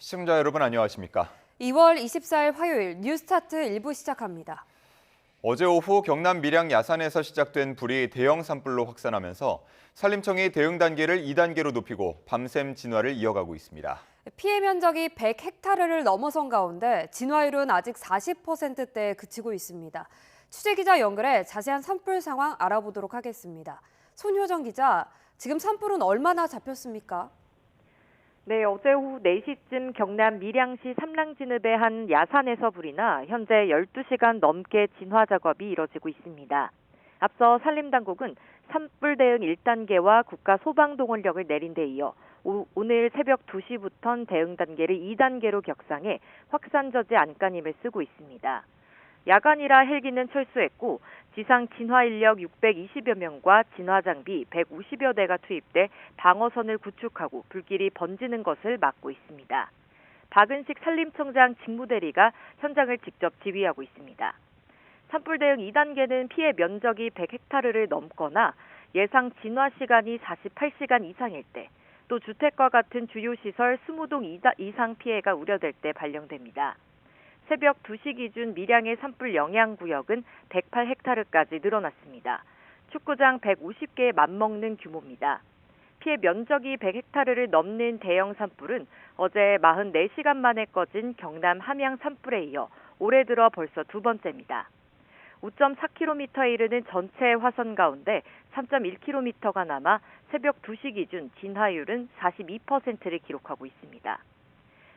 시청자 여러분 안녕하십니까? 2월 24일 화요일 뉴스타트 1부 시작합니다. 어제 오후 경남 밀양 야산에서 시작된 불이 대형 산불로 확산하면서 산림청이 대응 단계를 2단계로 높이고 밤샘 진화를 이어가고 있습니다. 피해 면적이 100헥타르를 넘어선 가운데 진화율은 아직 40%대에 그치고 있습니다. 취재기자 연결해 자세한 산불 상황 알아보도록 하겠습니다. 손효정 기자, 지금 산불은 얼마나 잡혔습니까? 네, 어제 오후 4시쯤 경남 밀양시 삼랑진읍의 한 야산에서 불이 나 현재 12시간 넘게 진화 작업이 이뤄지고 있습니다. 앞서 산림당국은 산불 대응 1단계와 국가소방동원령을 내린 데 이어 오늘 새벽 2시부터 대응 단계를 2단계로 격상해 확산 저지 안간힘을 쓰고 있습니다. 야간이라 헬기는 철수했고 지상 진화 인력 620여 명과 진화 장비 150여 대가 투입돼 방어선을 구축하고 불길이 번지는 것을 막고 있습니다. 박은식 산림청장 직무대리가 현장을 직접 지휘하고 있습니다. 산불 대응 2단계는 피해 면적이 100헥타르를 넘거나 예상 진화 시간이 48시간 이상일 때, 또 주택과 같은 주요 시설 20동 이상 피해가 우려될 때 발령됩니다. 새벽 2시 기준 밀양의 산불 영향 구역은 108헥타르까지 늘어났습니다. 축구장 150개에 맞먹는 규모입니다. 피해 면적이 100헥타르를 넘는 대형 산불은 어제 44시간 만에 꺼진 경남 함양 산불에 이어 올해 들어 벌써 두 번째입니다. 5.4km에 이르는 전체 화선 가운데 3.1km가 남아 새벽 2시 기준 진화율은 42%를 기록하고 있습니다.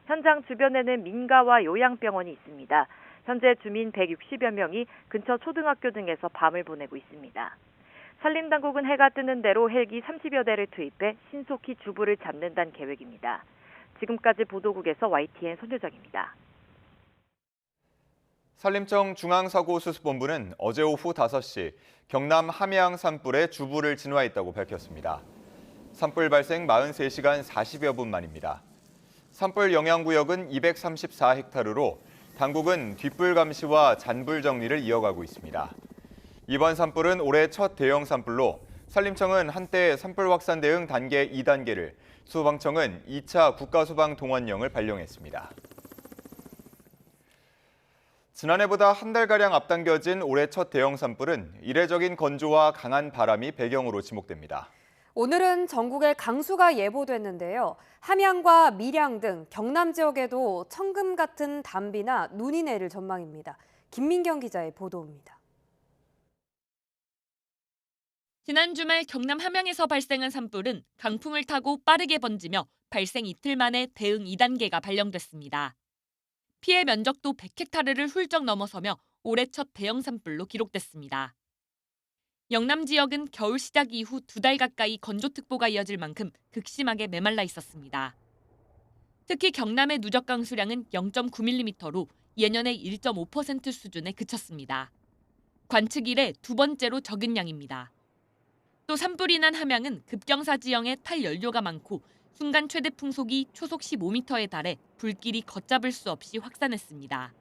현장 주변에는 민가와 요양병원이 있습니다. 현재 주민 160여 명이 근처 초등학교 등에서 밤을 보내고 있습니다. 산림당국은 해가 뜨는 대로 헬기 30여 대를 투입해 신속히 주부를 잡는다는 계획입니다. 지금까지 보도국에서 YTN 손효정입니다. 산림청 중앙사고수습본부는 어제 오후 5시 경남 함양 산불에 주부를 진화했다고 밝혔습니다. 산불 발생 43시간 40여 분 만입니다. 산불 영향구역은 234헥타르로 당국은 뒷불 감시와 잔불 정리를 이어가고 있습니다. 이번 산불은 올해 첫 대형 산불로 산림청은 한때 산불 확산 대응 단계 2단계를, 소방청은 2차 국가소방동원령을 발령했습니다. 지난해보다 한 달가량 앞당겨진 올해 첫 대형 산불은 이례적인 건조와 강한 바람이 배경으로 지목됩니다. 오늘은 전국에 강수가 예보됐는데요. 함양과 밀양 등 경남 지역에도 천금 같은 단비나 눈이 내릴 전망입니다. 김민경 기자의 보도입니다. 지난 주말 경남 함양에서 발생한 산불은 강풍을 타고 빠르게 번지며 발생 이틀 만에 대응 2단계가 발령됐습니다. 피해 면적도 100헥타르를 훌쩍 넘어서며 올해 첫 대형 산불로 기록됐습니다. 영남 지역은 겨울 시작 이후 2달 가까이 건조특보가 이어질 만큼 극심하게 메말라 있었습니다. 특히 경남의 누적 강수량은 0.9mm로 예년의 1.5% 수준에 그쳤습니다. 관측 이래 두 번째로 적은 양입니다. 또 산불이 난 함양은 급경사 지형에 탈연료가 많고 순간 최대 풍속이 초속 15m에 달해 불길이 걷잡을 수 없이 확산했습니다.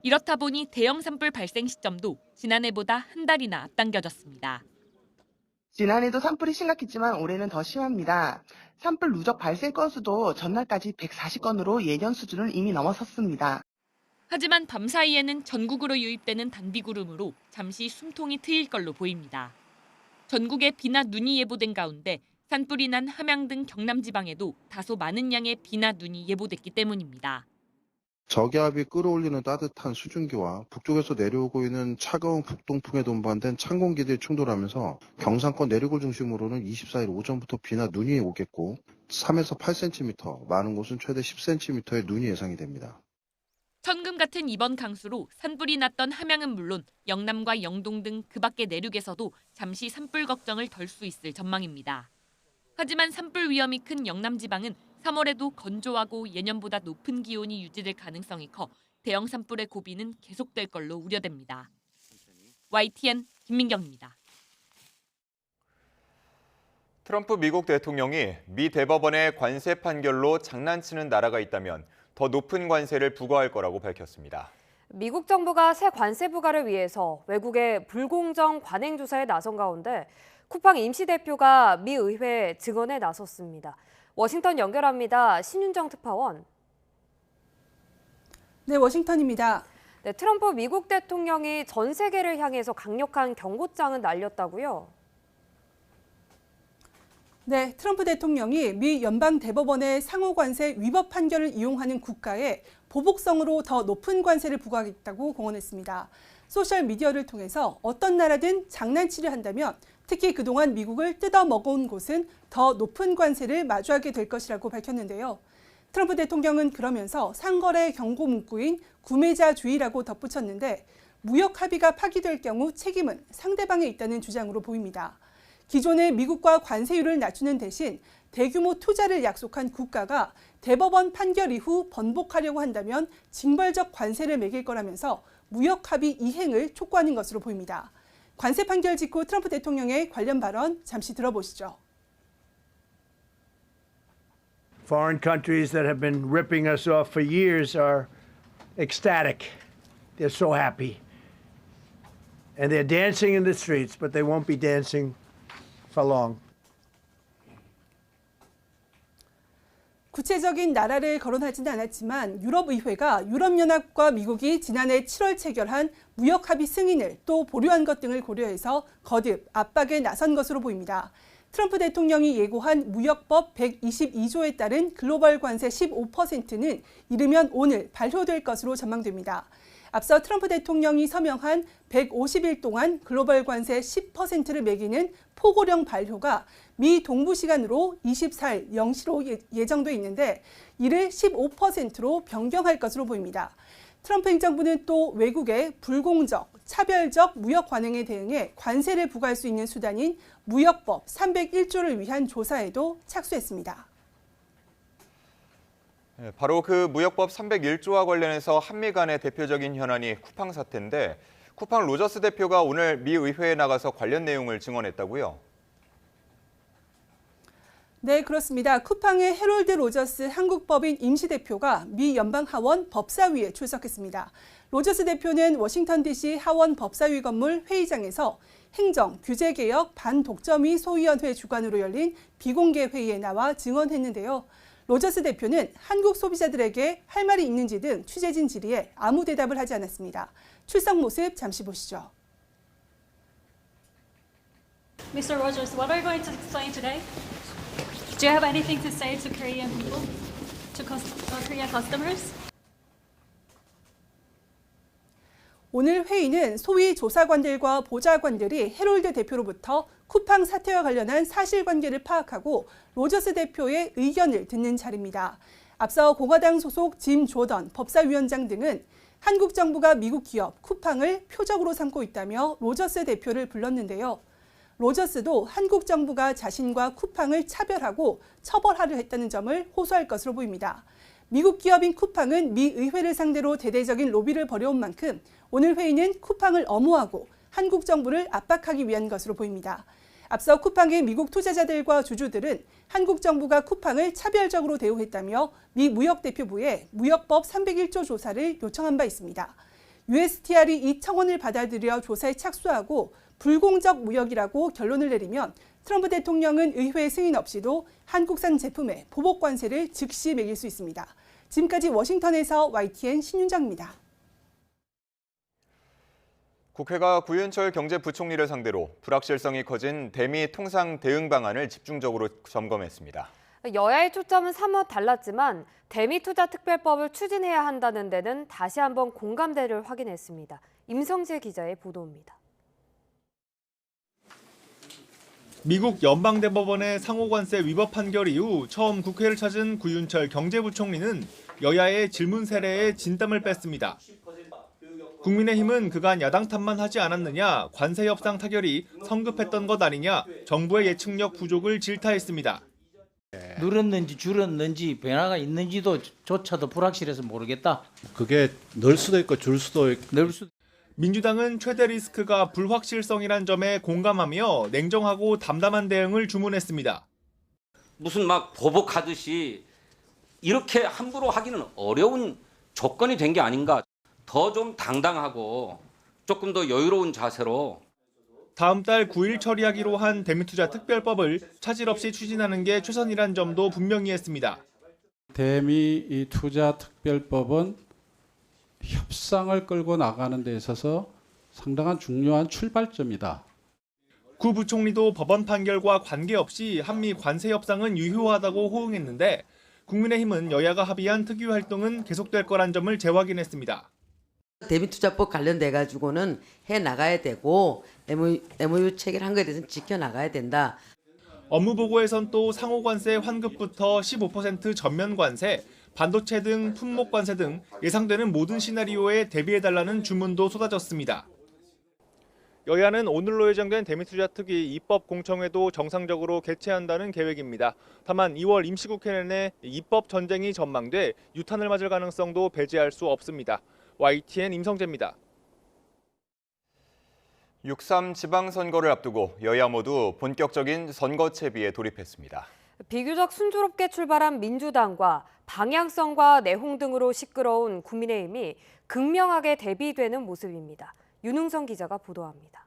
이렇다 보니 대형 산불 발생 시점도 지난해보다 한 달이나 앞당겨졌습니다. 지난해도 산불이 심각했지만 올해는 더 심합니다. 산불 누적 발생 건수도 전날까지 140건으로 예년 수준을 이미 넘어섰습니다. 하지만 밤 사이에는 전국으로 유입되는 단비구름으로 잠시 숨통이 트일 걸로 보입니다. 전국에 비나 눈이 예보된 가운데 산불이 난 함양 등 경남 지방에도 다소 많은 양의 비나 눈이 예보됐기 때문입니다. 저기압이 끌어올리는 따뜻한 수증기와 북쪽에서 내려오고 있는 차가운 북동풍에 동반된 찬 공기들이 충돌하면서 경상권 내륙을 중심으로는 24일 오전부터 비나 눈이 오겠고 3에서 8cm, 많은 곳은 최대 10cm의 눈이 예상이 됩니다. 천금 같은 이번 강수로 산불이 났던 함양은 물론 영남과 영동 등 그 밖의 내륙에서도 잠시 산불 걱정을 덜 수 있을 전망입니다. 하지만 산불 위험이 큰 영남 지방은 3월에도 건조하고 예년보다 높은 기온이 유지될 가능성이 커 대형 산불의 고비는 계속될 걸로 우려됩니다. YTN 김민경입니다. 트럼프 미국 대통령이 미 대법원의 관세 판결로 장난치는 나라가 있다면 더 높은 관세를 부과할 거라고 밝혔습니다. 미국 정부가 새 관세 부과를 위해서 외국의 불공정 관행 조사에 나선 가운데 쿠팡 임시 대표가 미 의회 증언에 나섰습니다. 워싱턴 연결합니다. 신윤정 특파원. 네, 워싱턴입니다. 네, 트럼프 미국 대통령이 전 세계를 향해서 강력한 경고장을 날렸다고요? 네, 트럼프 대통령이 미 연방대법원의 상호관세 위법 판결을 이용하는 국가에 보복성으로 더 높은 관세를 부과하겠다고 공언했습니다. 소셜미디어를 통해서 어떤 나라든 장난치려 한다면 특히 그동안 미국을 뜯어먹어온 곳은 더 높은 관세를 마주하게 될 것이라고 밝혔는데요. 트럼프 대통령은 그러면서 상거래 경고 문구인 구매자주의라고 덧붙였는데 무역 합의가 파기될 경우 책임은 상대방에 있다는 주장으로 보입니다. 기존의 미국과 관세율을 낮추는 대신 대규모 투자를 약속한 국가가 대법원 판결 이후 번복하려고 한다면 징벌적 관세를 매길 거라면서 무역 합의 이행을 촉구하는 것으로 보입니다. 관세 판결 직후 트럼프 대통령의 관련 발언 잠시 들어보시죠. Foreign countries that have been ripping us off for years are ecstatic. They're so happy. And they're dancing in the streets, but they won't be dancing for long. 구체적인 나라를 거론하지는 않았지만 유럽의회가 유럽연합과 미국이 지난해 7월 체결한 무역합의 승인을 또 보류한 것 등을 고려해서 거듭 압박에 나선 것으로 보입니다. 트럼프 대통령이 예고한 무역법 122조에 따른 글로벌 관세 15%는 이르면 오늘 발효될 것으로 전망됩니다. 앞서 트럼프 대통령이 서명한 150일 동안 글로벌 관세 10%를 매기는 포고령 발효가 미 동부 시간으로 24일 0시로 예정돼 있는데 이를 15%로 변경할 것으로 보입니다. 트럼프 행정부는 또 외국의 불공정, 차별적 무역 관행에 대응해 관세를 부과할 수 있는 수단인 무역법 301조를 위한 조사에도 착수했습니다. 바로 그 무역법 301조와 관련해서 한미 간의 대표적인 현안이 쿠팡 사태인데 쿠팡 로저스 대표가 오늘 미 의회에 나가서 관련 내용을 증언했다고요? 네, 그렇습니다. 쿠팡의 해롤드 로저스 한국법인 임시대표가 미 연방하원 법사위에 출석했습니다. 로저스 대표는 워싱턴 DC 하원 법사위 건물 회의장에서 행정, 규제개혁, 반독점위 소위원회 주관으로 열린 비공개 회의에 나와 증언했는데요. 로저스 대표는 한국 소비자들에게 할 말이 있는지 등 취재진 질의에 아무 대답을 하지 않았습니다. 출석 모습 잠시 보시죠. Mr. Rogers, what are you going to explain today? Do you have anything to say to Korean people, to Korean customers? 오늘 회의는 소위 조사관들과 보좌관들이 해롤드 대표로부터 쿠팡 사태와 관련한 사실관계를 파악하고 로저스 대표의 의견을 듣는 자리입니다. 앞서 공화당 소속 짐 조던 법사위원장 등은 한국 정부가 미국 기업 쿠팡을 표적으로 삼고 있다며 로저스 대표를 불렀는데요. 로저스도 한국 정부가 자신과 쿠팡을 차별하고 처벌하려 했다는 점을 호소할 것으로 보입니다. 미국 기업인 쿠팡은 미 의회를 상대로 대대적인 로비를 벌여온 만큼 오늘 회의는 쿠팡을 엄호하고 한국 정부를 압박하기 위한 것으로 보입니다. 앞서 쿠팡의 미국 투자자들과 주주들은 한국 정부가 쿠팡을 차별적으로 대우했다며 미 무역대표부에 무역법 301조 조사를 요청한 바 있습니다. USTR이 이 청원을 받아들여 조사에 착수하고 불공정 무역이라고 결론을 내리면 트럼프 대통령은 의회 승인 없이도 한국산 제품에 보복 관세를 즉시 매길 수 있습니다. 지금까지 워싱턴에서 YTN 신윤정입니다. 국회가 구윤철 경제부총리를 상대로 불확실성이 커진 대미 통상 대응 방안을 집중적으로 점검했습니다. 여야의 초점은 사뭇 달랐지만 대미 투자 특별법을 추진해야 한다는 데는 다시 한번 공감대를 확인했습니다. 임성재 기자의 보도입니다. 미국 연방대법원의 상호관세 위법 판결 이후 처음 국회를 찾은 구윤철 경제부총리는 여야의 질문 세례에 진땀을 뺐습니다. 국민의힘은 그간 야당 탓만 하지 않았느냐, 관세 협상 타결이 성급했던 것 아니냐, 정부의 예측력 부족을 질타했습니다. 늘었는지 줄었는지 변화가 있는지도 조차도 불확실해서 모르겠다. 그게 늘 수도 있고 줄 수도 있고. 민주당은 최대 리스크가 불확실성이란 점에 공감하며 냉정하고 담담한 대응을 주문했습니다. 무슨 막 보복하듯이 이렇게 함부로 하기는 어려운 조건이 된 게 아닌가. 더 좀 당당하고 조금 더 여유로운 자세로 다음 달 9일 처리하기로 한 대미투자 특별법을 차질 없이 추진하는 게 최선이란 점도 분명히 했습니다. 대미 투자 특별법은 협상을 끌고 나가는 데 있어서 상당한 중요한 출발점이다. 구 부총리도 법원 판결과 관계없이 한미 관세 협상은 유효하다고 호응했는데 국민의힘은 여야가 합의한 특위 활동은 계속될 거란 점을 재확인했습니다. 대미투자법 관련돼 가지고는 해 나가야 되고 MOU 체결한 것에 대해서는 지켜 나가야 된다. 업무 보고에선 또 상호 관세 환급부터 15% 전면 관세, 반도체 등 품목 관세 등 예상되는 모든 시나리오에 대비해달라는 주문도 쏟아졌습니다. 여야는 오늘로 예정된 대미투자특위 입법 공청회도 정상적으로 개최한다는 계획입니다. 다만 2월 임시국회 내내 입법 전쟁이 전망돼 유탄을 맞을 가능성도 배제할 수 없습니다. YTN 임성재입니다. 6.3 지방선거를 앞두고 여야 모두 본격적인 선거 채비에 돌입했습니다. 비교적 순조롭게 출발한 민주당과 방향성과 내홍 등으로 시끄러운 국민의힘이 극명하게 대비되는 모습입니다. 윤흥성 기자가 보도합니다.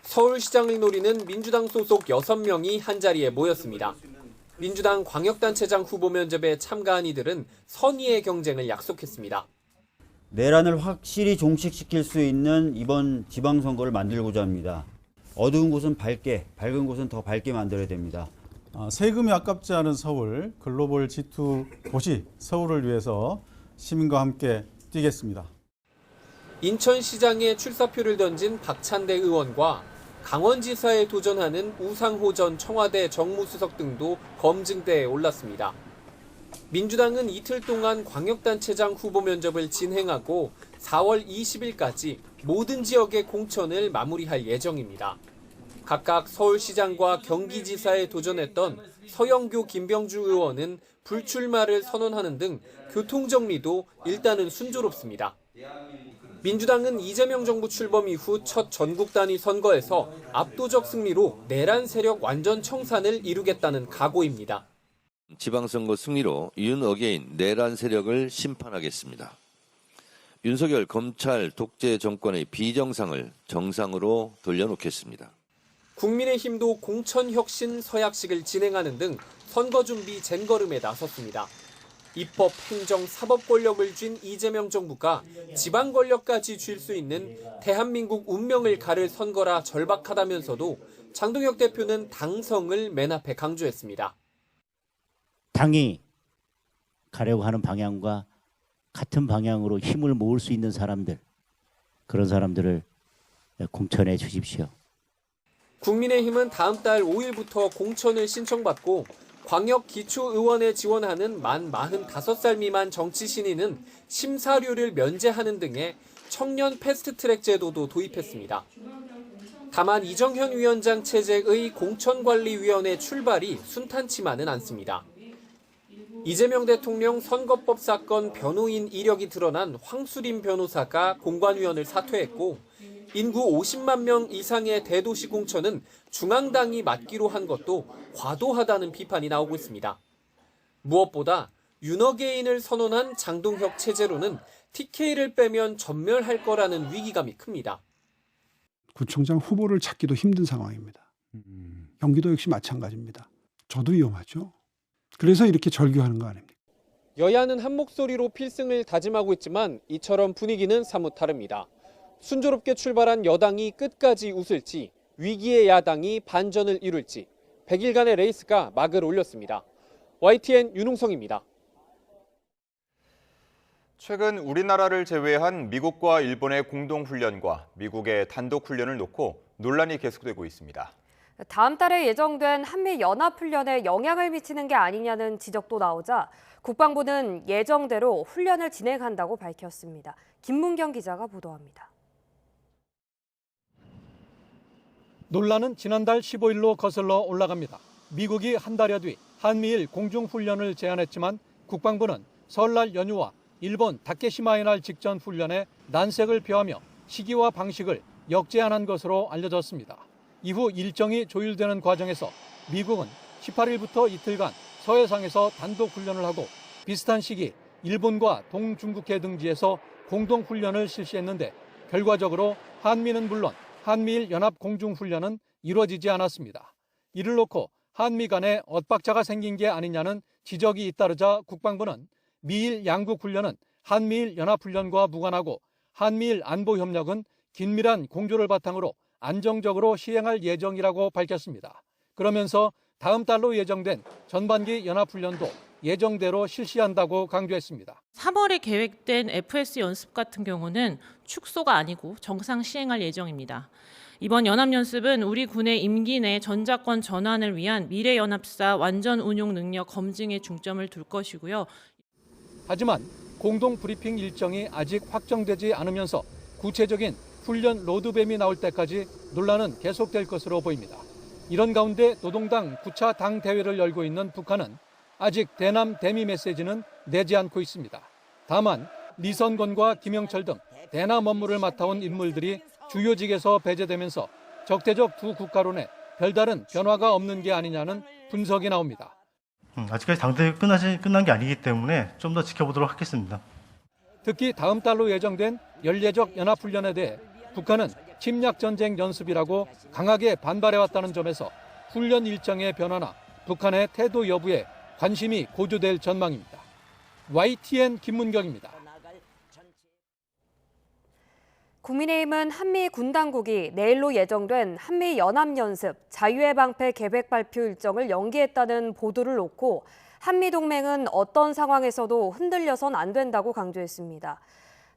서울시장을 노리는 민주당 소속 6명이 한자리에 모였습니다. 민주당 광역단체장 후보 면접에 참가한 이들은 선의의 경쟁을 약속했습니다. 내란을 확실히 종식시킬 수 있는 이번 지방선거를 만들고자 합니다. 어두운 곳은 밝게, 밝은 곳은 더 밝게 만들어야 됩니다. 세금이 아깝지 않은 서울, 글로벌 G2 도시 서울을 위해서 시민과 함께 뛰겠습니다. 인천시장에 출사표를 던진 박찬대 의원과 강원지사에 도전하는 우상호 전 청와대 정무수석 등도 검증대에 올랐습니다. 민주당은 이틀 동안 광역단체장 후보 면접을 진행하고 4월 20일까지 모든 지역의 공천을 마무리할 예정입니다. 각각 서울시장과 경기지사에 도전했던 서영교, 김병주 의원은 불출마를 선언하는 등 교통정리도 일단은 순조롭습니다. 민주당은 이재명 정부 출범 이후 첫 전국 단위 선거에서 압도적 승리로 내란 세력 완전 청산을 이루겠다는 각오입니다. 지방선거 승리로 윤 어게인 내란 세력을 심판하겠습니다. 윤석열 검찰 독재 정권의 비정상을 정상으로 돌려놓겠습니다. 국민의힘도 공천혁신 서약식을 진행하는 등 선거 준비 쟁걸음에 나섰습니다. 입법, 행정, 사법 권력을 쥔 이재명 정부가 지방 권력까지 쥘 수 있는 대한민국 운명을 가를 선거라 절박하다면서도 장동혁 대표는 당성을 맨 앞에 강조했습니다. 당이 가려고 하는 방향과 같은 방향으로 힘을 모을 수 있는 사람들, 그런 사람들을 공천해 주십시오. 국민의힘은 다음 달 5일부터 공천을 신청받고 광역 기초의원에 지원하는 만 45살 미만 정치 신인은 심사료를 면제하는 등의 청년 패스트트랙 제도도 도입했습니다. 다만 이정현 위원장 체제의 공천관리위원회 출발이 순탄치만은 않습니다. 이재명 대통령 선거법 사건 변호인 이력이 드러난 황수림 변호사가 공관위원을 사퇴했고 인구 50만 명 이상의 대도시 공천은 중앙당이 맡기로 한 것도 과도하다는 비판이 나오고 있습니다. 무엇보다 윤어게인을 선언한 장동혁 체제로는 TK를 빼면 전멸할 거라는 위기감이 큽니다. 구청장 후보를 찾기도 힘든 상황입니다. 경기도 역시 마찬가지입니다. 저도 위험하죠. 그래서 이렇게 절규하는 거 아닙니까? 여야는 한 목소리로 필승을 다짐하고 있지만 이처럼 분위기는 사뭇 다릅니다. 순조롭게 출발한 여당이 끝까지 웃을지 위기의 야당이 반전을 이룰지 100일간의 레이스가 막을 올렸습니다. YTN 윤웅성입니다. 최근 우리나라를 제외한 미국과 일본의 공동훈련과 미국의 단독훈련을 놓고 논란이 계속되고 있습니다. 다음 달에 예정된 한미연합훈련에 영향을 미치는 게 아니냐는 지적도 나오자 국방부는 예정대로 훈련을 진행한다고 밝혔습니다. 김문경 기자가 보도합니다. 논란은 지난달 15일로 거슬러 올라갑니다. 미국이 한 달여 뒤 한미일 공중훈련을 제안했지만 국방부는 설날 연휴와 일본 다케시마의 날 직전 훈련에 난색을 표하며 시기와 방식을 역제안한 것으로 알려졌습니다. 이후 일정이 조율되는 과정에서 미국은 18일부터 이틀간 서해상에서 단독 훈련을 하고 비슷한 시기 일본과 동중국해 등지에서 공동 훈련을 실시했는데 결과적으로 한미는 물론 한미일 연합 공중훈련은 이루어지지 않았습니다. 이를 놓고 한미 간에 엇박자가 생긴 게 아니냐는 지적이 잇따르자 국방부는 미일 양국 훈련은 한미일 연합훈련과 무관하고 한미일 안보협력은 긴밀한 공조를 바탕으로 안정적으로 시행할 예정이라고 밝혔습니다. 그러면서 다음 달로 예정된 전반기 연합훈련도 예정대로 실시한다고 강조했습니다. 3월에 계획된 FS 연습 같은 경우는 축소가 아니고 정상 시행할 예정입니다. 이번 연합연습은 우리 군의 임기 내 전자권 전환을 위한 미래연합사 완전 운용 능력 검증에 중점을 둘 것이고요. 하지만 공동 브리핑 일정이 아직 확정되지 않으면서 구체적인 훈련 로드맵이 나올 때까지 논란은 계속될 것으로 보입니다. 이런 가운데 노동당 9차 당대회를 열고 있는 북한은 아직 대남 대미 메시지는 내지 않고 있습니다. 다만 리선권과 김영철 등 대남 업무를 맡아온 인물들이 주요직에서 배제되면서 적대적 두 국가론에 별다른 변화가 없는 게 아니냐는 분석이 나옵니다. 아직까지 당대회 끝난 게 아니기 때문에 좀 더 지켜보도록 하겠습니다. 특히 다음 달로 예정된 연례적 연합훈련에 대해 북한은 침략전쟁 연습이라고 강하게 반발해왔다는 점에서 훈련 일정의 변화나 북한의 태도 여부에 관심이 고조될 전망입니다. YTN 김문경입니다. 국민의힘은 한미 군당국이 내일로 예정된 한미 연합연습 자유의 방패 계획 발표 일정을 연기했다는 보도를 놓고 한미동맹은 어떤 상황에서도 흔들려선 안 된다고 강조했습니다.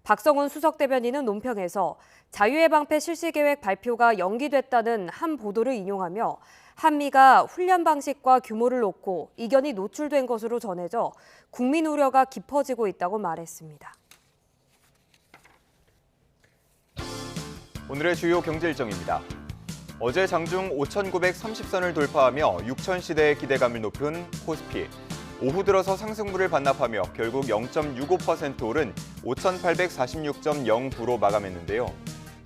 박성훈 수석대변인은 논평에서 자유의 방패 실시 계획 발표가 연기됐다는 한 보도를 인용하며 한미가 훈련 방식과 규모를 놓고 이견이 노출된 것으로 전해져 국민 우려가 깊어지고 있다고 말했습니다. 오늘의 주요 경제 일정입니다. 어제 장중 5,930선을 돌파하며 6,000시대의 기대감을 높은 코스피. 오후 들어서 상승분을 반납하며 결국 0.65% 오른 5,846.09로 마감했는데요.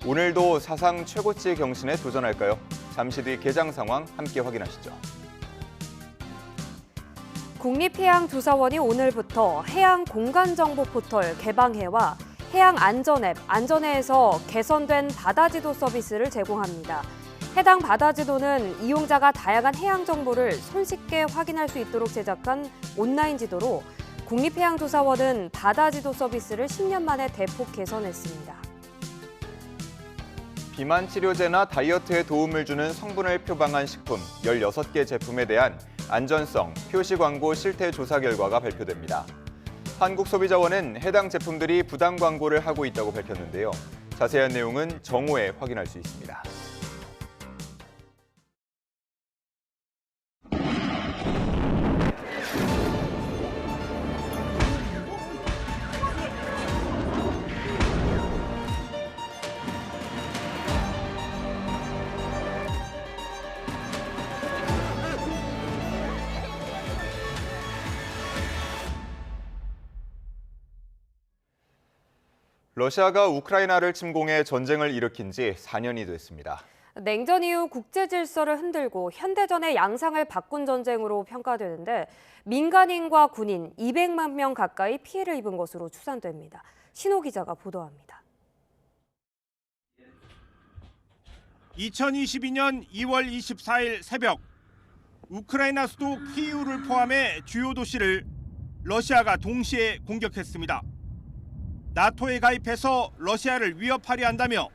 오늘도 사상 최고치 경신에 도전할까요? 잠시 뒤 개장 상황 함께 확인하시죠. 국립해양조사원이 오늘부터 해양공간정보 포털 개방해와 해양안전앱 안전해에서 개선된 바다지도 서비스를 제공합니다. 해당 바다지도는 이용자가 다양한 해양 정보를 손쉽게 확인할 수 있도록 제작한 온라인 지도로 국립해양조사원은 바다지도 서비스를 10년 만에 대폭 개선했습니다. 비만 치료제나 다이어트에 도움을 주는 성분을 표방한 식품 16개 제품에 대한 안전성, 표시 광고 실태 조사 결과가 발표됩니다. 한국소비자원은 해당 제품들이 부당 광고를 하고 있다고 밝혔는데요. 자세한 내용은 정오에 확인할 수 있습니다. 러시아가 우크라이나를 침공해 전쟁을 일으킨 지 4년이 됐습니다. 냉전 이후 국제 질서를 흔들고 현대전의 양상을 바꾼 전쟁으로 평가되는데 민간인과 군인 200만 명 가까이 피해를 입은 것으로 추산됩니다. 신호 기자가 보도합니다. 2022년 2월 24일 새벽 우크라이나 수도 키이우를 포함해 주요 도시를 러시아가 동시에 공격했습니다. 나토에 가입해서 러시아를 위협하려 한다며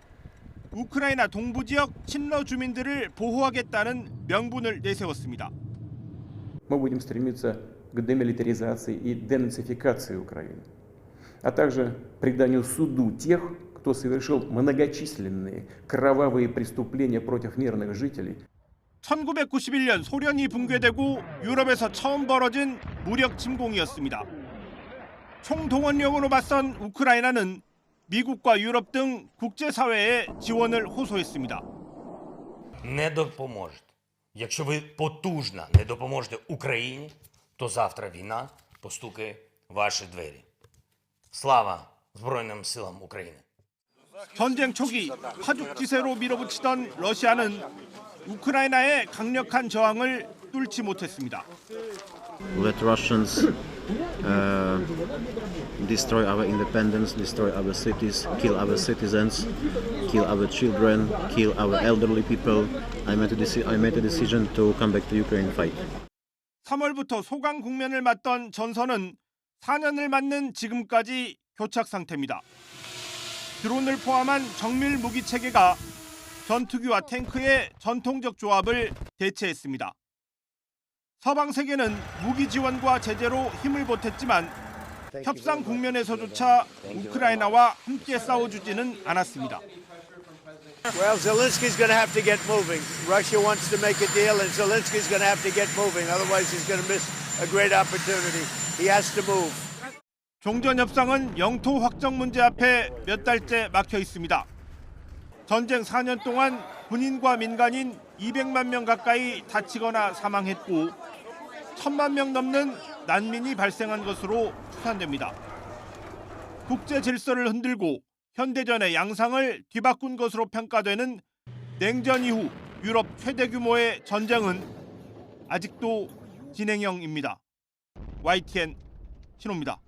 우크라이나 동부 지역 친러 주민들을 보호하겠다는 명분을 내세웠습니다. Мы будем стремиться к демилитаризации и денацификации Украины, а также преданию суду тех, кто совершил многочисленные кровавые преступления против мирных жителей. 1991년 소련이 붕괴되고 유럽에서 처음 벌어진 무력 침공이었습니다. 총동원령으로 맞선 우크라이나는 미국과 유럽 등 국제사회에 지원을 호소했습니다. Не допоможете. Якщо ви потужно не допоможете Україні, то завтра війна постукає в ваші двері. Слава Збройним силам України. 전쟁 초기 파죽지세로 밀어붙이던 러시아는 우크라이나의 강력한 저항을 뚫지 못했습니다. Let Russians destroy our independence, destroy our cities, kill our citizens, kill our children, kill our elderly people. I made a decision to come back to Ukraine and fight. 3월부터 소강 국면을 맞던 전선은 4년을 맞는 지금까지 교착 상태입니다. 드론을 포함한 정밀 무기 체계가 전투기와 탱크의 전통적 조합을 대체했습니다. 서방 세계는 무기 지원과 제재로 힘을 보탰지만 협상 국면에서조차 우크라이나와 함께 싸워주지는 않았습니다. Well, Zelensky's going to have to get moving. Russia wants to make a deal, and Zelensky's going to have to get moving. Otherwise, he's going to miss a great opportunity. He has to move. 종전 협상은 영토 확정 문제 앞에 몇 달째 막혀 있습니다. 전쟁 4년 동안 군인과 민간인 200만 명 가까이 다치거나 사망했고 1,000만 명 넘는 난민이 발생한 것으로 추산됩니다. 국제 질서를 흔들고 현대전의 양상을 뒤바꾼 것으로 평가되는 냉전 이후 유럽 최대 규모의 전쟁은 아직도 진행형입니다. YTN 신호입니다.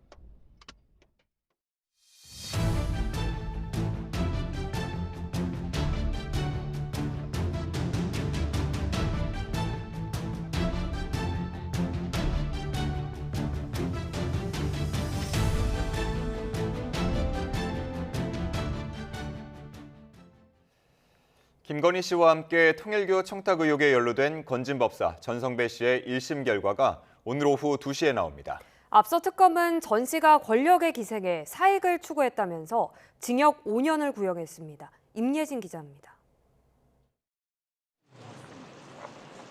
김건희 씨와 함께 통일교 청탁 의혹에 연루된 건진법사 전성배 씨의 1심 결과가 오늘 오후 2시에 나옵니다. 앞서 특검은 전 씨가 권력의 기생에 사익을 추구했다면서 징역 5년을 구형했습니다. 임예진 기자입니다.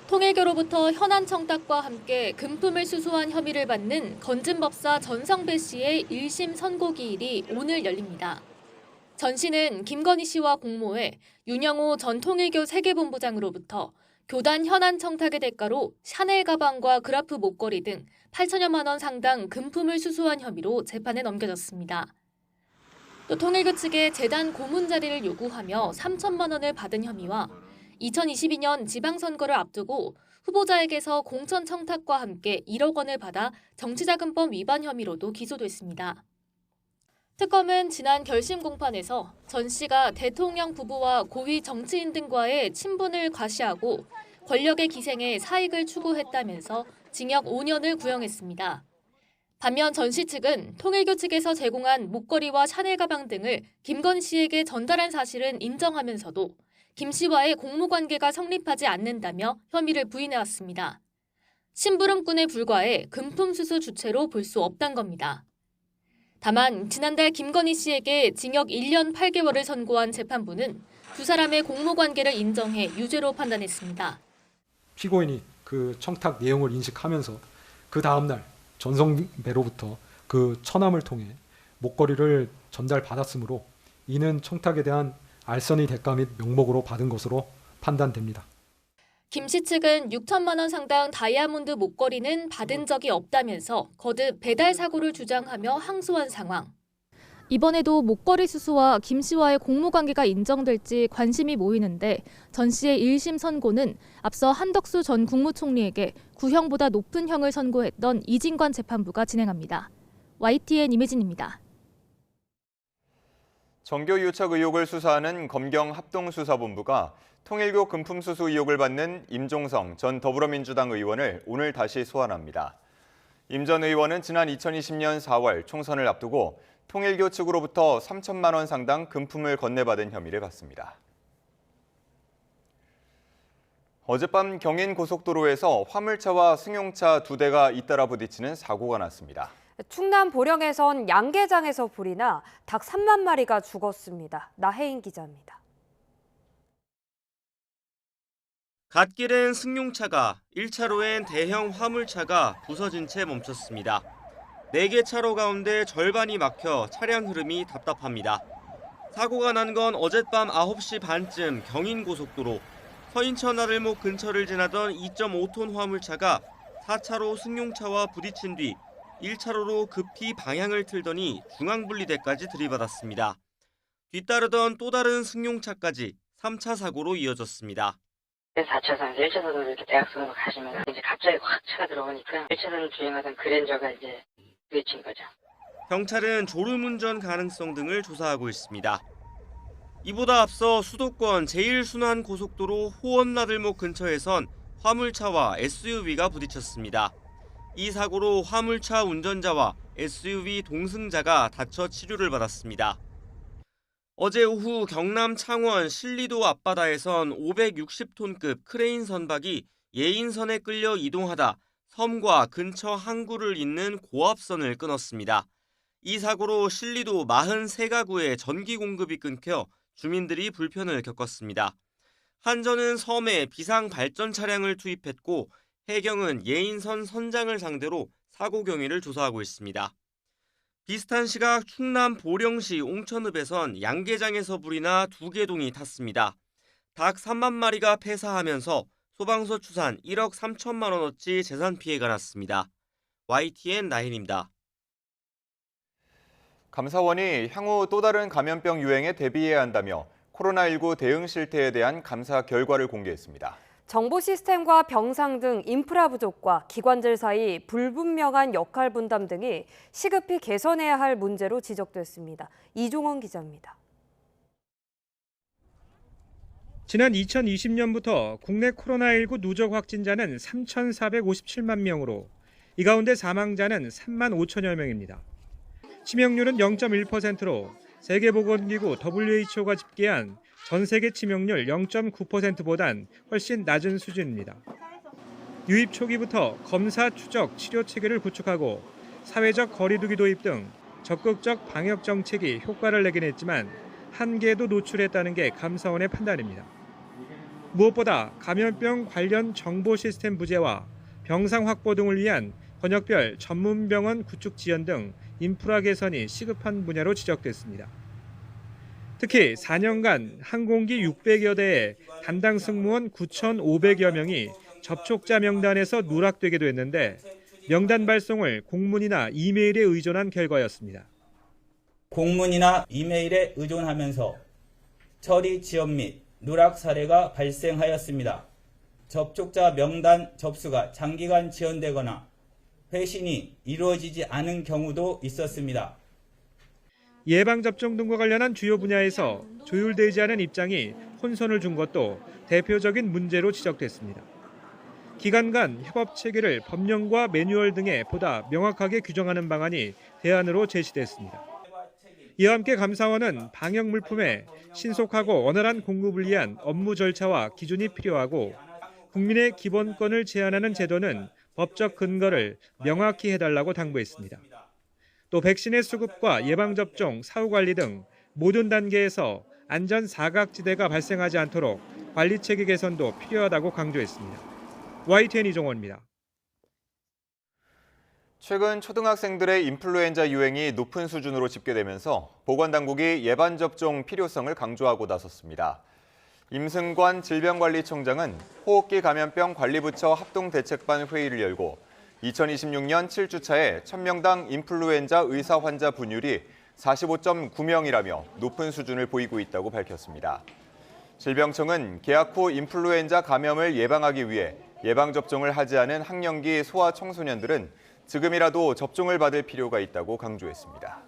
통일교로부터 현안 청탁과 함께 금품을 수수한 혐의를 받는 건진법사 전성배 씨의 1심 선고 기일이 오늘 열립니다. 전 씨는 김건희 씨와 공모해 윤영호 전 통일교 세계본부장으로부터 교단 현안 청탁의 대가로 샤넬 가방과 그라프 목걸이 등 8천여만 원 상당 금품을 수수한 혐의로 재판에 넘겨졌습니다. 또 통일교 측에 재단 고문 자리를 요구하며 3천만 원을 받은 혐의와 2022년 지방선거를 앞두고 후보자에게서 공천 청탁과 함께 1억 원을 받아 정치자금법 위반 혐의로도 기소됐습니다. 특검은 지난 결심 공판에서 전 씨가 대통령 부부와 고위 정치인 등과의 친분을 과시하고 권력의 기생에 사익을 추구했다면서 징역 5년을 구형했습니다. 반면 전 씨 측은 통일교 측에서 제공한 목걸이와 샤넬 가방 등을 김건희 씨에게 전달한 사실은 인정하면서도 김 씨와의 공모관계가 성립하지 않는다며 혐의를 부인해왔습니다. 심부름꾼에 불과해 금품 수수 주체로 볼 수 없단 겁니다. 다만 지난달 김건희 씨에게 징역 1년 8개월을 선고한 재판부는 두 사람의 공모관계를 인정해 유죄로 판단했습니다. 피고인이 그 청탁 내용을 인식하면서 그 다음날 전성배로부터 그 처남을 통해 목걸이를 전달받았으므로 이는 청탁에 대한 알선의 대가 및 명목으로 받은 것으로 판단됩니다. 김 씨 측은 6천만 원 상당 다이아몬드 목걸이는 받은 적이 없다면서 거듭 배달 사고를 주장하며 항소한 상황. 이번에도 목걸이 수수와 김 씨와의 공모관계가 인정될지 관심이 모이는데 전 씨의 1심 선고는 앞서 한덕수 전 국무총리에게 구형보다 높은 형을 선고했던 이진관 재판부가 진행합니다. YTN 임혜진입니다. 정교 유착 의혹을 수사하는 검경 합동수사본부가 통일교 금품 수수 의혹을 받는 임종성 전 더불어민주당 의원을 오늘 다시 소환합니다. 임 전 의원은 지난 2020년 4월 총선을 앞두고 통일교 측으로부터 3천만 원 상당 금품을 건네받은 혐의를 받습니다. 어젯밤 경인 고속도로에서 화물차와 승용차 2대가 잇따라 부딪히는 사고가 났습니다. 충남 보령에선 양계장에서 불이 나 닭 3만 마리가 죽었습니다. 나혜인 기자입니다. 갓길엔 승용차가 1차로엔 대형 화물차가 부서진 채 멈췄습니다. 4개 차로 가운데 절반이 막혀 차량 흐름이 답답합니다. 사고가 난 건 어젯밤 9시 반쯤 경인고속도로 서인천 아들목 근처를 지나던 2.5톤 화물차가 4차로 승용차와 부딪힌 뒤 1차로로 급히 방향을 틀더니 중앙분리대까지 들이받았습니다. 뒤따르던 또 다른 승용차까지 3차 사고로 이어졌습니다. 4차선에서 1차선으로 이렇게 대각선으로 가시면 이제 갑자기 확 차가 들어오니까 1차선을 주행하던 그랜저가 이제 부딪힌 거죠. 경찰은 졸음운전 가능성 등을 조사하고 있습니다. 이보다 앞서 수도권 제1순환고속도로 호원나들목 근처에선 화물차와 SUV가 부딪혔습니다. 이 사고로 화물차 운전자와 SUV 동승자가 다쳐 치료를 받았습니다. 어제 오후 경남 창원 신리도 앞바다에선 560톤급 크레인 선박이 예인선에 끌려 이동하다 섬과 근처 항구를 잇는 고압선을 끊었습니다. 이 사고로 신리도 43가구의 전기 공급이 끊겨 주민들이 불편을 겪었습니다. 한전은 섬에 비상 발전 차량을 투입했고 해경은 예인선 선장을 상대로 사고 경위를 조사하고 있습니다. 비슷한 시각 충남 보령시 옹천읍에선 양계장에서 불이 나 2개동이 탔습니다. 닭 3만 마리가 폐사하면서 소방서 추산 1억 3천만 원어치 재산 피해가 났습니다. YTN 나인입니다. 감사원이 향후 또 다른 감염병 유행에 대비해야 한다며 코로나19 대응 실태에 대한 감사 결과를 공개했습니다. 정보 시스템과 병상 등 인프라 부족과 기관들 사이 불분명한 역할 분담 등이 시급히 개선해야 할 문제로 지적됐습니다. 이종원 기자입니다. 지난 2020년부터 국내 코로나19 누적 확진자는 3,457만 명으로 이 가운데 사망자는 3만 5천여 명입니다. 치명률은 0.1%로 세계보건기구 WHO가 집계한 전 세계 치명률 0.9%보단 훨씬 낮은 수준입니다. 유입 초기부터 검사, 추적, 치료 체계를 구축하고 사회적 거리두기 도입 등 적극적 방역 정책이 효과를 내긴 했지만 한계에도 노출했다는 게 감사원의 판단입니다. 무엇보다 감염병 관련 정보 시스템 부재와 병상 확보 등을 위한 권역별 전문병원 구축 지원 등 인프라 개선이 시급한 분야로 지적됐습니다. 특히 4년간 항공기 600여 대에 담당 승무원 9,500여 명이 접촉자 명단에서 누락되기도 했는데 명단 발송을 공문이나 이메일에 의존한 결과였습니다. 공문이나 이메일에 의존하면서 처리 지연 및 누락 사례가 발생하였습니다. 접촉자 명단 접수가 장기간 지연되거나 회신이 이루어지지 않은 경우도 있었습니다. 예방접종 등과 관련한 주요 분야에서 조율되지 않은 입장이 혼선을 준 것도 대표적인 문제로 지적됐습니다. 기관 간 협업 체계를 법령과 매뉴얼 등에 보다 명확하게 규정하는 방안이 대안으로 제시됐습니다. 이와 함께 감사원은 방역 물품의 신속하고 원활한 공급을 위한 업무 절차와 기준이 필요하고 국민의 기본권을 제한하는 제도는 법적 근거를 명확히 해달라고 당부했습니다. 또 백신의 수급과 예방접종, 사후관리 등 모든 단계에서 안전 사각지대가 발생하지 않도록 관리체계 개선도 필요하다고 강조했습니다. YTN 이종원입니다. 최근 초등학생들의 인플루엔자 유행이 높은 수준으로 집계되면서 보건당국이 예방접종 필요성을 강조하고 나섰습니다. 임승관 질병관리청장은 호흡기 감염병 관리부처 합동대책반 회의를 열고 2026년 7주차에 1000명당 인플루엔자 의사 환자 분율이 45.9명이라며 높은 수준을 보이고 있다고 밝혔습니다. 질병청은 개학 후 인플루엔자 감염을 예방하기 위해 예방접종을 하지 않은 학령기 소아청소년들은 지금이라도 접종을 받을 필요가 있다고 강조했습니다.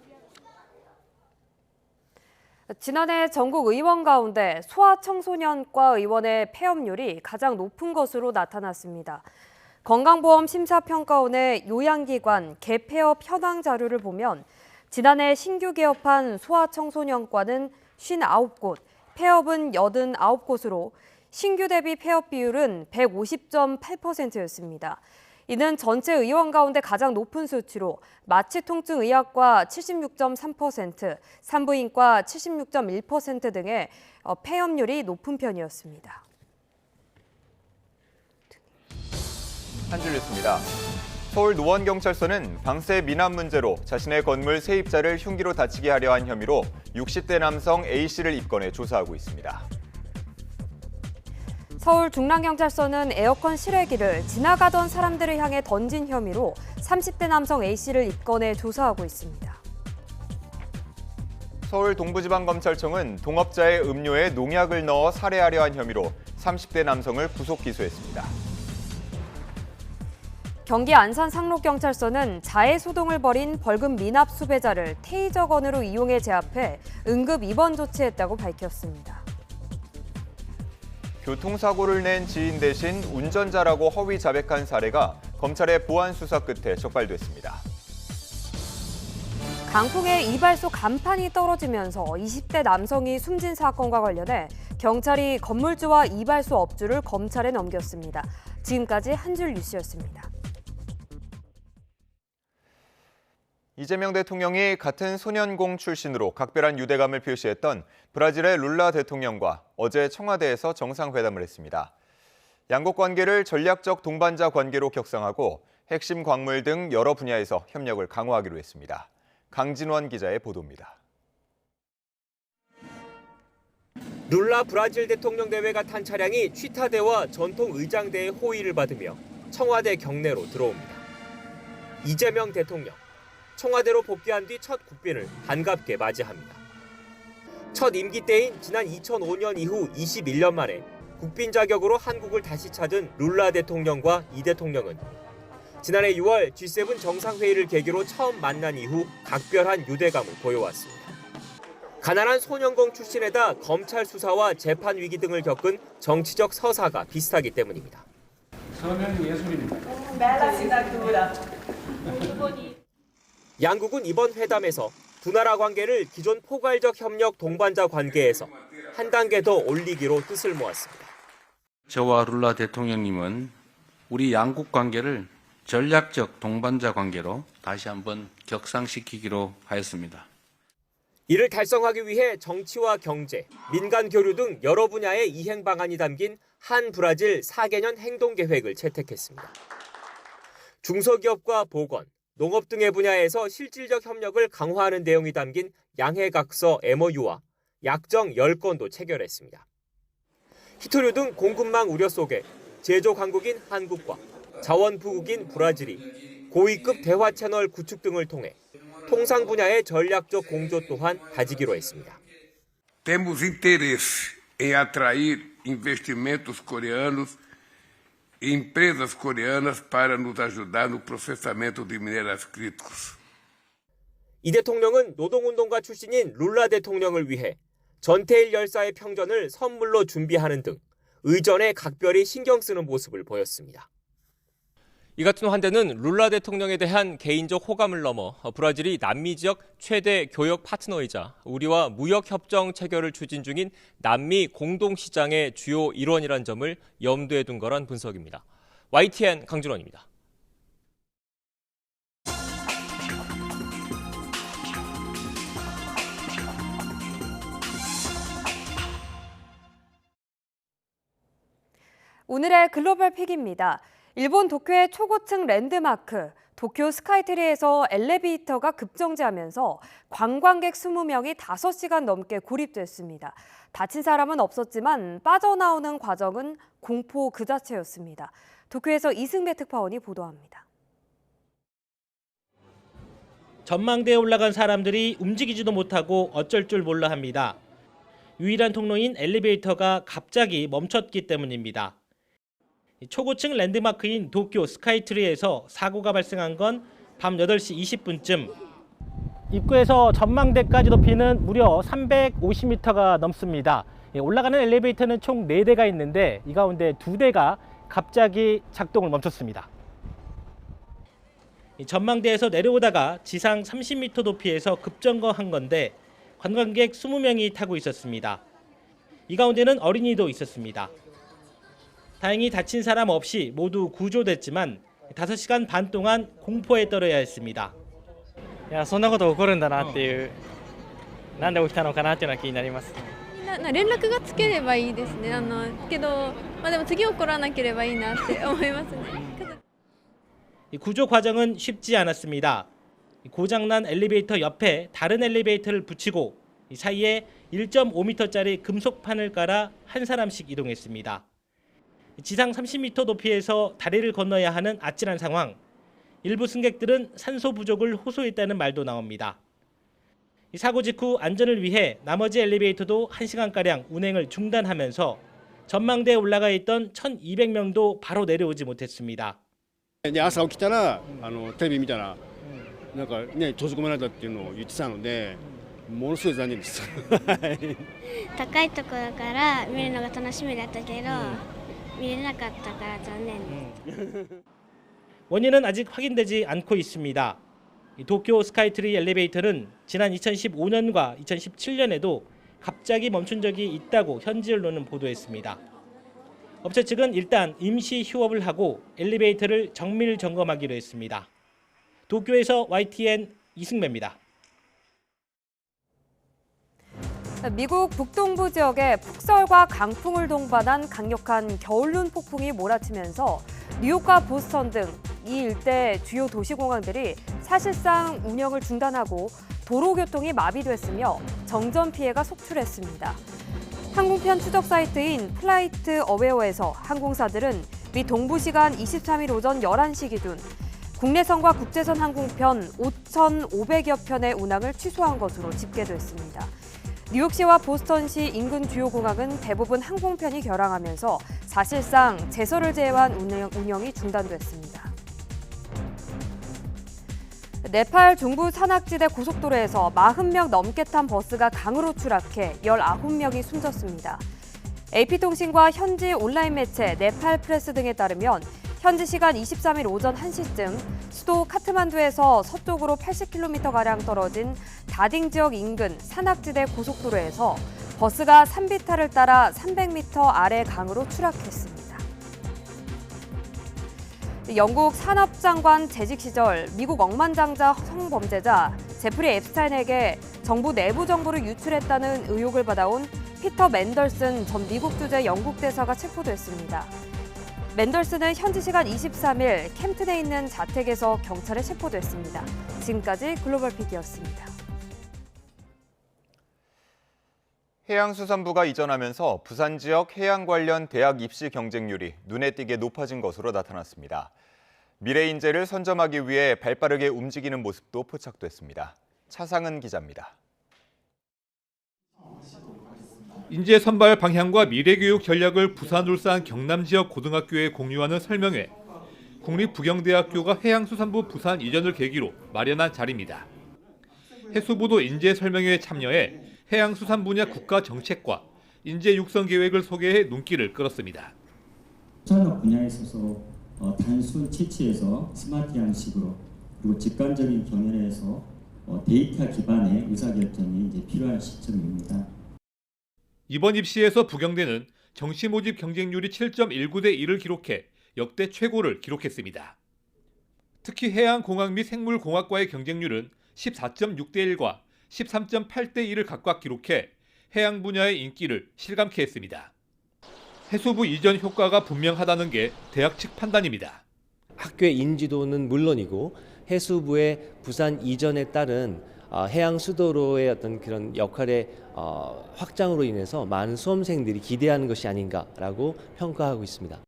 지난해 전국 의원 가운데 소아청소년과 의원의 폐업률이 가장 높은 것으로 나타났습니다. 건강보험 심사평가원의 요양기관 개폐업 현황 자료를 보면 지난해 신규 개업한 소아청소년과는 59곳, 폐업은 89곳으로 신규 대비 폐업 비율은 150.8%였습니다. 이는 전체 의원 가운데 가장 높은 수치로 마취통증의학과 76.3%, 산부인과 76.1% 등의 폐업률이 높은 편이었습니다. 한 줄 뉴스입니다. 서울 노원경찰서는 방세 미납 문제로 자신의 건물 세입자를 흉기로 다치게 하려 한 혐의로 60대 남성 A씨를 입건해 조사하고 있습니다. 서울 중랑경찰서는 에어컨 실외기를 지나가던 사람들을 향해 던진 혐의로 30대 남성 A씨를 입건해 조사하고 있습니다. 서울 동부지방검찰청은 동업자의 음료에 농약을 넣어 살해하려 한 혐의로 30대 남성을 구속 기소했습니다. 경기 안산 상록경찰서는 자해 소동을 벌인 벌금 미납 수배자를 테이저건으로 이용해 제압해 응급 입원 조치했다고 밝혔습니다. 교통사고를 낸 지인 대신 운전자라고 허위 자백한 사례가 검찰의 보안 수사 끝에 적발됐습니다. 강풍에 이발소 간판이 떨어지면서 20대 남성이 숨진 사건과 관련해 경찰이 건물주와 이발소 업주를 검찰에 넘겼습니다. 지금까지 한 줄 뉴스였습니다. 이재명 대통령이 같은 소년공 출신으로 각별한 유대감을 표시했던 브라질의 룰라 대통령과 어제 청와대에서 정상회담을 했습니다. 양국 관계를 전략적 동반자 관계로 격상하고 핵심 광물 등 여러 분야에서 협력을 강화하기로 했습니다. 강진원 기자의 보도입니다. 룰라 브라질 대통령 대회가 탄 차량이 취타대와 전통 의장대의 호의를 받으며 청와대 경내로 들어옵니다. 이재명 대통령, 청와대로 복귀한 뒤 첫 국빈을 반갑게 맞이합니다. 첫 임기 때인 지난 2005년 이후 21년 만에 국빈 자격으로 한국을 다시 찾은 룰라 대통령과 이 대통령은 지난해 6월 G7 정상회의를 계기로 처음 만난 이후 각별한 유대감을 보여왔습니다. 가난한 소년공 출신에다 검찰 수사와 재판 위기 등을 겪은 정치적 서사가 비슷하기 때문입니다. 서면 예술입니다. 양국은 이번 회담에서 두 나라 관계를 기존 포괄적 협력 동반자 관계에서 한 단계 더 올리기로 뜻을 모았습니다. 저와 룰라 대통령님은 우리 양국 관계를 전략적 동반자 관계로 다시 한번 격상시키기로 하였습니다. 이를 달성하기 위해 정치와 경제, 민간 교류 등 여러 분야의 이행 방안이 담긴 한 브라질 4개년 행동 계획을 채택했습니다. 중소기업과 보건, 농업 등의 분야에서 실질적 협력을 강화하는 내용이 담긴 양해각서 MOU와 약정 10건도 체결했습니다. 히토류 등 공급망 우려 속에 제조 강국인 한국과 자원 부국인 브라질이 고위급 대화 채널 구축 등을 통해 통상 분야의 전략적 공조 또한 다지기로 했습니다. Temos interesse em atrair investimentos coreanos e empresas coreanas para nos ajudar no processamento de minerais críticos. 이 대통령은 노동운동가 출신인 룰라 대통령을 위해 전태일 열사의 평전을 선물로 준비하는 등 의전에 각별히 신경 쓰는 모습을 보였습니다. 이 같은 환대는 룰라 대통령에 대한 개인적 호감을 넘어 브라질이 남미 지역 최대 교역 파트너이자 우리와 무역 협정 체결을 추진 중인 남미 공동시장의 주요 일원이란 점을 염두에 둔 거란 분석입니다. YTN 강준원입니다. 오늘의 글로벌 픽입니다. 일본 도쿄의 초고층 랜드마크, 도쿄 스카이트리에서 엘리베이터가 급정지하면서 관광객 20명이 5시간 넘게 고립됐습니다. 다친 사람은 없었지만 빠져나오는 과정은 공포 그 자체였습니다. 도쿄에서 이승배 특파원이 보도합니다. 전망대에 올라간 사람들이 움직이지도 못하고 어쩔 줄 몰라 합니다. 유일한 통로인 엘리베이터가 갑자기 멈췄기 때문입니다. 초고층 랜드마크인 도쿄 스카이트리에서 사고가 발생한 건 밤 8시 20분쯤. 입구에서 전망대까지 높이는 무려 350m가 넘습니다. 올라가는 엘리베이터는 총 4대가 있는데 이 가운데 2대가 갑자기 작동을 멈췄습니다. 전망대에서 내려오다가 지상 30m 높이에서 급정거한 건데 관광객 20명이 타고 있었습니다. 이 가운데는 어린이도 있었습니다. 다행히 다친 사람 없이 모두 구조됐지만 5시간 반 동안 공포에 떨어야 했습니다. そんなこと起こるんだなっていう、なんで起きたのかなっていうのは気になります。連絡がつければいいですね。けど、でも次起こらなければいいなって思いますね。 구조 과정은 쉽지 않았습니다. 고장난 엘리베이터 옆에 다른 엘리베이터를 붙이고 이 사이에 1.5m짜리 금속판을 깔아 한 사람씩 이동했습니다. 지상 30m 높이에서 다리를 건너야 하는 아찔한 상황. 일부 승객들은 산소 부족을 호소했다는 말도 나옵니다. 이 사고 직후 안전을 위해 나머지 엘리베이터도 1시간가량 운행을 중단하면서 전망대에 올라가 있던 1,200명도 바로 내려오지 못했습니다. 朝起きたらテレビ見たらなんかね閉じ込められたっていうのを言ってたのでものすごい残念です。高いところから見るのが楽しみだったけど、見れなかったから残念です。 원인은 아직 확인되지 않고 있습니다. 도쿄 스카이트리 엘리베이터는 지난 2015년과 2017년에도 갑자기 멈춘 적이 있다고 현지 언론은 보도했습니다. 업체 측은 일단 임시 휴업을 하고 엘리베이터를 정밀 점검하기로 했습니다. 도쿄에서 YTN 이승배입니다. 미국 북동부 지역에 폭설과 강풍을 동반한 강력한 겨울눈 폭풍이 몰아치면서 뉴욕과 보스턴 등 이 일대 주요 도시공항들이 사실상 운영을 중단하고 도로교통이 마비됐으며 정전 피해가 속출했습니다. 항공편 추적 사이트인 플라이트 어웨어에서 항공사들은 미 동부 시간 23일 오전 11시 기준 국내선과 국제선 항공편 5,500여 편의 운항을 취소한 것으로 집계됐습니다. 뉴욕시와 보스턴시 인근 주요 공항은 대부분 항공편이 결항하면서 사실상 제설을 제외한 운영이 중단됐습니다. 네팔 중부 산악지대 고속도로에서 40명 넘게 탄 버스가 강으로 추락해 19명이 숨졌습니다. AP통신과 현지 온라인 매체 네팔 프레스 등에 따르면 현지 시간 23일 오전 1시쯤 수도 카트만두에서 서쪽으로 80km가량 떨어진 다딩 지역 인근 산악지대 고속도로에서 버스가 산비탈을 따라 300m 아래 강으로 추락했습니다. 영국 산업장관 재직 시절 미국 억만장자 성범죄자 제프리 앱스타인에게 정부 내부 정보를 유출했다는 의혹을 받아온 피터 맨덜슨 전 미국 주재 영국 대사가 체포됐습니다. 맨덜슨은 현지 시간 23일 캠튼에 있는 자택에서 경찰에 체포됐습니다. 지금까지 글로벌픽이었습니다. 해양수산부가 이전하면서 부산 지역 해양 관련 대학 입시 경쟁률이 눈에 띄게 높아진 것으로 나타났습니다. 미래 인재를 선점하기 위해 발빠르게 움직이는 모습도 포착됐습니다. 차상은 기자입니다. 인재 선발 방향과 미래교육 전략을 부산, 울산, 경남 지역 고등학교에 공유하는 설명회. 국립부경대학교가 해양수산부 부산 이전을 계기로 마련한 자리입니다. 해수부도 인재 설명회에 참여해 해양수산 분야 국가 정책과 인재 육성 계획을 소개해 눈길을 끌었습니다. 산업 분야에 있어서 단순 채취에서 스마트함식으로 그리고 직관적인 경영에서 데이터 기반의 의사결정이 이제 필요한 시점입니다. 이번 입시에서 부경대는 정시 모집 경쟁률이 7.19대 1을 기록해 역대 최고를 기록했습니다. 특히 해양공학 및 생물공학과의 경쟁률은 14.6대 1과 13.8대 1을 각각 기록해 해양 분야의 인기를 실감케 했습니다. 해수부 이전 효과가 분명하다는 게 대학 측 판단입니다. 학교의 인지도는 물론이고 해수부의 부산 이전에 따른 해양 수도로의 어떤 그런 역할의 확장으로 인해서 많은 수험생들이 기대하는 것이 아닌가라고 평가하고 있습니다.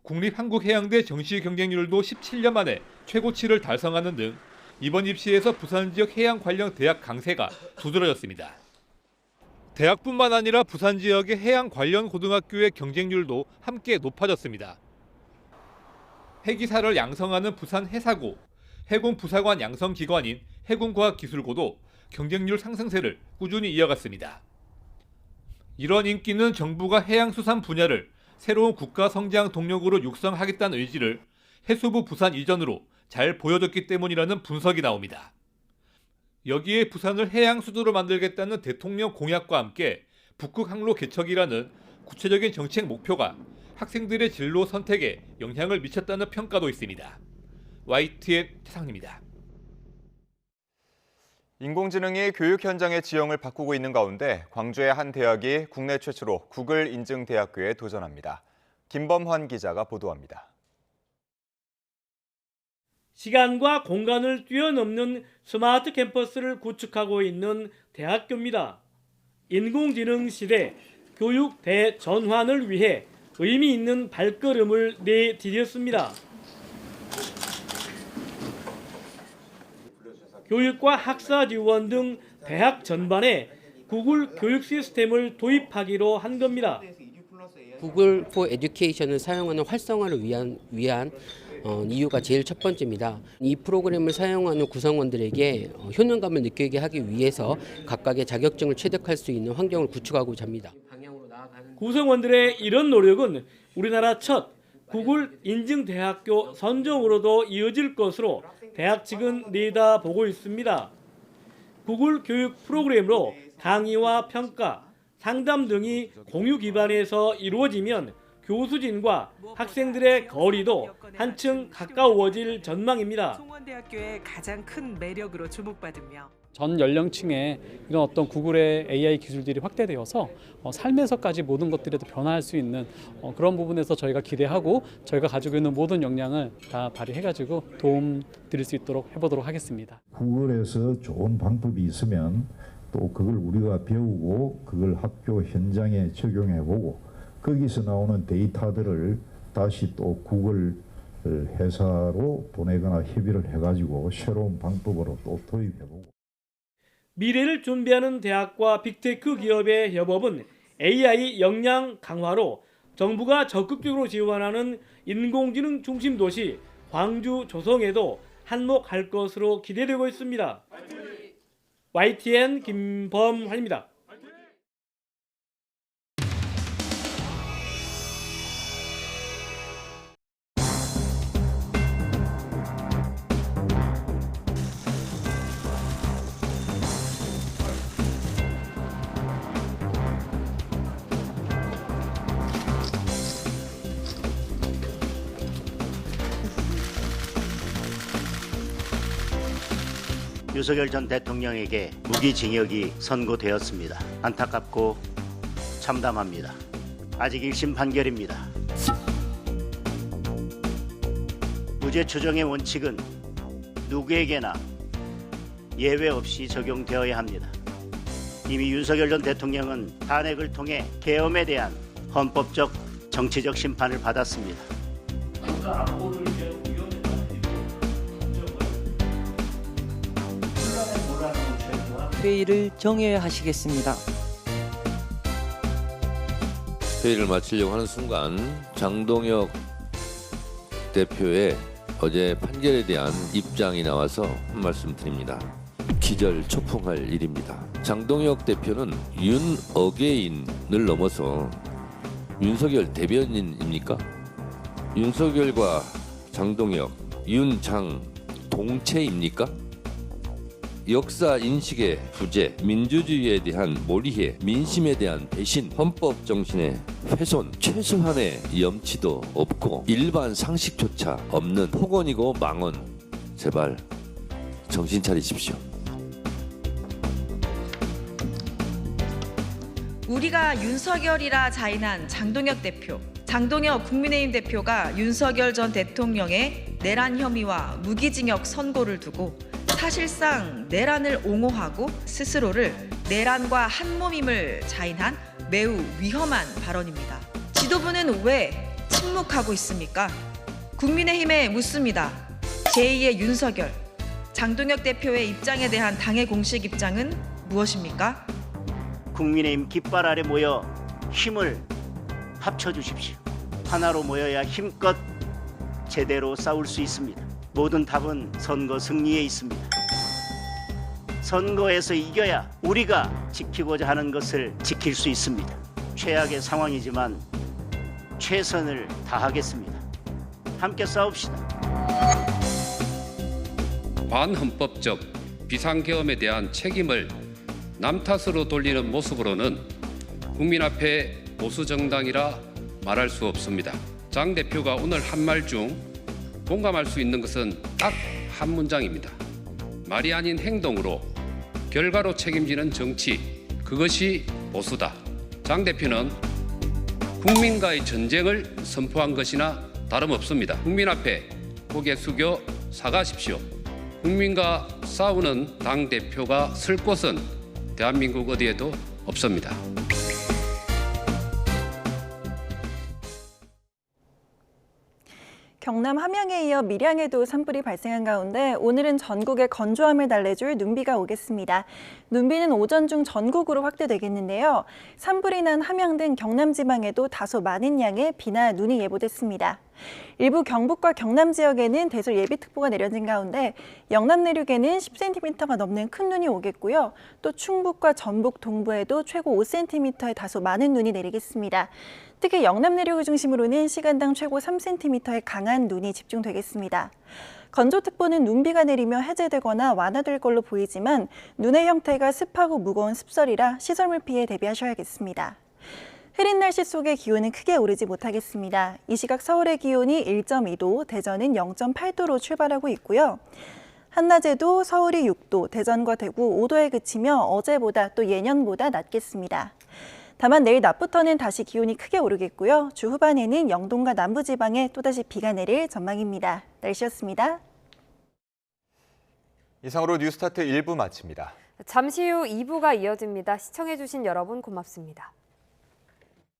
국립한국해양대 정시 경쟁률도 17년 만에 최고치를 달성하는 등 이번 입시에서 부산 지역 해양 관련 대학 강세가 두드러졌습니다. 대학뿐만 아니라 부산 지역의 해양 관련 고등학교의 경쟁률도 함께 높아졌습니다. 해기사를 양성하는 부산 해사고, 해군부사관 양성기관인 해군과학기술고도 경쟁률 상승세를 꾸준히 이어갔습니다. 이런 인기는 정부가 해양수산 분야를 새로운 국가 성장 동력으로 육성하겠다는 의지를 해수부 부산 이전으로 잘 보여줬기 때문이라는 분석이 나옵니다. 여기에 부산을 해양 수도로 만들겠다는 대통령 공약과 함께 북극 항로 개척이라는 구체적인 정책 목표가 학생들의 진로 선택에 영향을 미쳤다는 평가도 있습니다. YTN 최상입니다. 인공지능이 교육 현장의 지형을 바꾸고 있는 가운데 광주의 한 대학이 국내 최초로 구글 인증 대학교에 도전합니다. 김범환 기자가 보도합니다. 시간과 공간을 뛰어넘는 스마트 캠퍼스를 구축하고 있는 대학교입니다. 인공지능 시대 교육 대전환을 위해 의미 있는 발걸음을 내디뎠습니다. 교육과 학사 지원 등 대학 전반에 구글 교육 시스템을 도입하기로 한 겁니다. 구글 for Education을 사용하는 활성화를 위한 이유가 제일 첫 번째입니다. 이 프로그램을 사용하는 구성원들에게 효능감을 느끼게 하기 위해서 각각의 자격증을 취득할 수 있는 환경을 구축하고자 합니다. 구성원들의 이런 노력은 우리나라 첫 구글 인증대학교 선정으로도 이어질 것으로 대학 측은 내다보고 있습니다. 구글 교육 프로그램으로 강의와 평가, 상담 등이 공유 기반에서 이루어지면 교수진과 학생들의 거리도 한층 가까워질 전망입니다. 송원대학교의 가장 큰 매력으로 주목받으며 전 연령층에 이런 어떤 구글의 AI 기술들이 확대되어서 삶에서까지 모든 것들에도 변화할 수 있는 그런 부분에서 저희가 기대하고 저희가 가지고 있는 모든 역량을 다 발휘해가지고 도움 드릴 수 있도록 해보도록 하겠습니다. 구글에서 좋은 방법이 있으면 또 그걸 우리가 배우고 그걸 학교 현장에 적용해보고 거기서 나오는 데이터들을 다시 또 구글 회사로 보내거나 협의를 해가지고 새로운 방법으로 또 도입해보고. 미래를 준비하는 대학과 빅테크 기업의 협업은 AI 역량 강화로 정부가 적극적으로 지원하는 인공지능 중심 도시 광주 조성에도 한몫할 것으로 기대되고 있습니다. YTN 김범환입니다. 윤석열 전 대통령에게 무기징역이 선고되었습니다. 안타깝고 참담합니다. 아직 1심 판결입니다. 무죄 추정의 원칙은 누구에게나 예외 없이 적용되어야 합니다. 이미 윤석열 전 대통령은 탄핵을 통해 계엄에 대한 헌법적 정치적 심판을 받았습니다. 회의를 정회하시겠습니다. 회의를 마치려고 하는 순간 장동혁 대표의 어제 판결에 대한 입장이 나와서 한 말씀 드립니다. 기절초풍할 일입니다. 장동혁 대표는 윤어게인을 넘어서 윤석열 대변인입니까? 윤석열과 장동혁, 윤장 동체입니까? 역사 인식의 부재, 민주주의에 대한 몰이해, 민심에 대한 배신, 헌법 정신의 훼손, 최소한의 염치도 없고 일반 상식조차 없는 폭언이고 망언. 제발 정신 차리십시오. 우리가 윤석열이라 자인한 장동혁 대표, 장동혁 국민의힘 대표가 윤석열 전 대통령의 내란 혐의와 무기징역 선고를 두고 사실상 내란을 옹호하고 스스로를 내란과 한몸임을 자인한 매우 위험한 발언입니다. 지도부는 왜 침묵하고 있습니까? 국민의힘에 묻습니다. 제2의 윤석열, 장동혁 대표의 입장에 대한 당의 공식 입장은 무엇입니까? 국민의힘 깃발 아래 모여 힘을 합쳐주십시오. 하나로 모여야 힘껏 제대로 싸울 수 있습니다. 모든 답은 선거 승리에 있습니다. 선거에서 이겨야 우리가 지키고자 하는 것을 지킬 수 있습니다. 최악의 상황이지만 최선을 다하겠습니다. 함께 싸웁시다. 반헌법적 비상계엄에 대한 책임을 남 탓으로 돌리는 모습으로는 국민 앞에 보수정당이라 말할 수 없습니다. 장 대표가 오늘 한 말 중 공감할 수 있는 것은 딱 한 문장입니다. 말이 아닌 행동으로 결과로 책임지는 정치, 그것이 보수다. 장 대표는 국민과의 전쟁을 선포한 것이나 다름없습니다. 국민 앞에 고개 숙여 사과하십시오. 국민과 싸우는 당 대표가 쓸 곳은 대한민국 어디에도 없습니다. 경남 함양에 이어 밀양에도 산불이 발생한 가운데 오늘은 전국에 건조함을 달래줄 눈비가 오겠습니다. 눈비는 오전 중 전국으로 확대되겠는데요. 산불이 난 함양 등 경남 지방에도 다소 많은 양의 비나 눈이 예보됐습니다. 일부 경북과 경남 지역에는 대설 예비특보가 내려진 가운데 영남 내륙에는 10cm가 넘는 큰 눈이 오겠고요. 또 충북과 전북 동부에도 최고 5cm의 다소 많은 눈이 내리겠습니다. 특히 영남 내륙을 중심으로는 시간당 최고 3cm의 강한 눈이 집중되겠습니다. 건조특보는 눈비가 내리며 해제되거나 완화될 걸로 보이지만 눈의 형태가 습하고 무거운 습설이라 시설물 피해 대비하셔야겠습니다. 흐린 날씨 속에 기온은 크게 오르지 못하겠습니다. 이 시각 서울의 기온이 1.2도, 대전은 0.8도로 출발하고 있고요. 한낮에도 서울이 6도, 대전과 대구 5도에 그치며 어제보다 또 예년보다 낮겠습니다. 다만 내일 낮부터는 다시 기온이 크게 오르겠고요. 주 후반에는 영동과 남부지방에 또다시 비가 내릴 전망입니다. 날씨였습니다. 이상으로 뉴스타트 1부 마칩니다. 잠시 후 2부가 이어집니다. 시청해주신 여러분 고맙습니다.